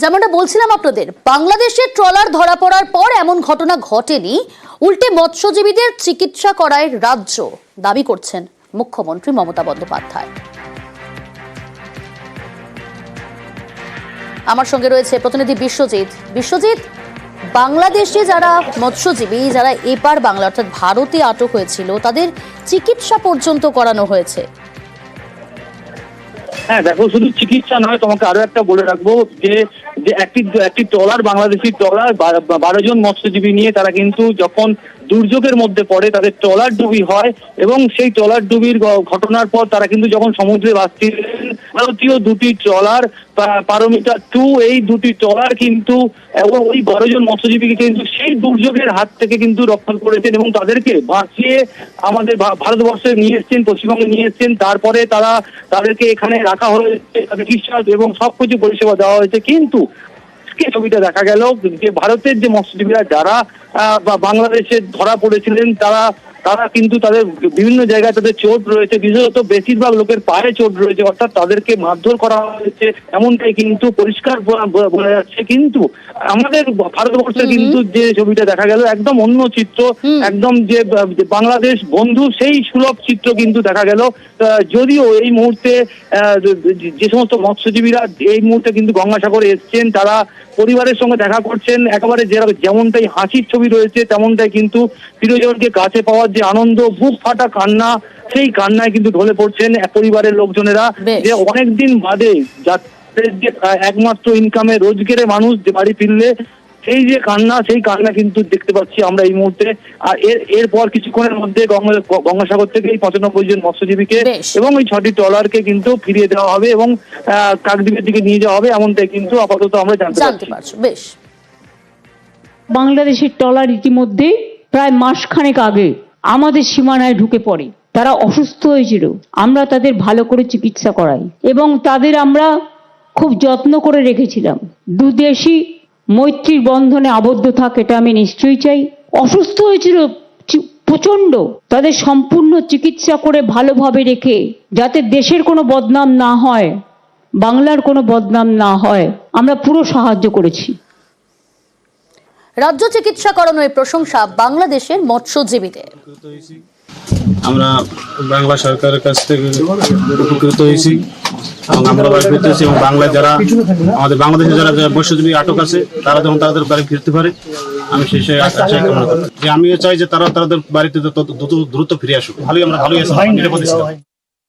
যেমনটা বলছিলাম আপনাদের, বাংলাদেশের ট্রলার ধরা পড়ার পর এমন ঘটনা ঘটেনি, উল্টে মৎস্যজীবীদের চিকিৎসা করায় রাজ্য, দাবি করছেন মুখ্যমন্ত্রী মমতা বন্দ্যোপাধ্যায়। আমার সঙ্গে রয়েছে প্রতিনিধি বিশ্বজিৎ। বিশ্বজিৎ, বাংলাদেশে যারা মৎস্যজীবী, যারা এপার বাংলা অর্থাৎ ভারতে আটক হয়েছিল, তাদের চিকিৎসা পর্যন্ত করানো হয়েছে। হ্যাঁ দেখো, শুধু চিকিৎসা নয়, তোমাকে আরো একটা বলে রাখবো যে একটি ট্রলার, বাংলাদেশি ট্রলার 12 জন মৎস্যজীবী নিয়ে তারা কিন্তু যখন দুর্যোগের মধ্যে পড়ে, তাদের ট্রলার ডুবি হয় এবং সেই ট্রলার ডুবির ঘটনার পর তারা কিন্তু যখন সমুদ্রে ভাসছিলেন, ভারতীয় দুটি ট্রলার পারমিতা 2, এই দুটি ট্রলার কিন্তু এবং ওই 12 জন মৎস্যজীবীকে কিন্তু সেই দুর্যোগের হাত থেকে কিন্তু রক্ষা করেছেন এবং তাদেরকে বাঁচিয়ে আমাদের ভারতবর্ষে নিয়ে এসছেন, পশ্চিমবঙ্গে নিয়ে এসছেন। তারপরে তাদেরকে এখানে রাখা হয়েছে, চিকিৎসা এবং সবকিছু পরিষেবা দেওয়া হয়েছে। কিন্তু ছবিটা দেখা গেল যে ভারতের যে মৎস্যজীবীরা যারা বাংলাদেশে ধরা পড়েছিলেন, তারা কিন্তু তাদের বিভিন্ন জায়গায় তাদের চোট রয়েছে, বিশেষত বেশিরভাগ লোকের পায়ে চোট রয়েছে, অর্থাৎ তাদেরকে মারধর করা হয়েছে, এমনটাই কিন্তু পরিষ্কার বোঝা যাচ্ছে। কিন্তু আমাদের ভারতবর্ষে কিন্তু যে ছবিটা দেখা গেল একদম অন্য চিত্র, একদম যে বাংলাদেশ বন্ধু সেই সুলভ চিত্র কিন্তু দেখা গেল। যদিও এই মুহূর্তে যে সমস্ত মৎস্যজীবীরা এই মুহূর্তে কিন্তু গঙ্গাসাগরে এসছেন, তারা পরিবারের সঙ্গে দেখা করছেন, একেবারে যেমনটাই হাসির ছবি রয়েছে তেমনটাই কিন্তু প্রিয়জনকে কাছে পাওয়ার যে আনন্দ, বুক ফাটা কান্না, সেই কান্নায় কিন্তু ঢলে পড়ছেন পরিবারের লোকজনেরা। যে অনেকদিন বাদে যাদের যে একমাত্র ইনকামে রোজগারে মানুষ যে বাড়ি ফিরলে সেই যে কান্না, সেই কান্না কিন্তু দেখতে পাচ্ছি আমরা এই মুহূর্তে। আর এরপর কিছুক্ষণের মধ্যে গঙ্গাসাগর থেকে এই 95 জন মৎস্যজীবীকে এবং ওই 6টি ট্রলারকে কিন্তু ফিরিয়ে দেওয়া হবে এবং কাকদ্বীপের দিকে নিয়ে যাওয়া হবে, এমনটাই কিন্তু আপাতত আমরা জানতে পারছি। বেশ, বাংলাদেশের ট্রলার ইতিমধ্যে প্রায় মাসখানেক আগে আমাদের সীমানায় ঢুকে পড়ে। তারা অসুস্থ হয়েছিল, আমরা তাদের ভালো করে চিকিৎসা করাই এবং তাদের আমরা খুব যত্ন করে রেখেছিলাম। দুদেশই মৈত্রীর বন্ধনে আবদ্ধ থাক, এটা আমি নিশ্চয়ই চাই। অসুস্থ হয়েছিল প্রচন্ড, তাদের সম্পূর্ণ চিকিৎসা করে ভালোভাবে রেখে, যাতে দেশের কোনো বদনাম না হয়, বাংলার কোনো বদনাম না হয়, আমরা পুরো সাহায্য করেছি। রাজ্য চিকিৎসা করানোর প্রশংসা বাংলাদেশের মৎস্যজীবীদের। আমরা বাংলা সরকারের কাছ থেকে উপকৃত হয়েছি এবং আমরা উপকৃত হয়েছি এবং বাংলায় যারা আমাদের বাংলাদেশে যারা মৎস্যজীবী আটক আছে, তারা যখন তাদের বাড়ি ফিরতে পারে, আমি সেই আশা কামনা করি। যে আমিও চাই যে তারা তাদের বাড়িতে দ্রুত ফিরে আসুক। আমরা ভালোই আছি, নিরাপদে ছিলাম।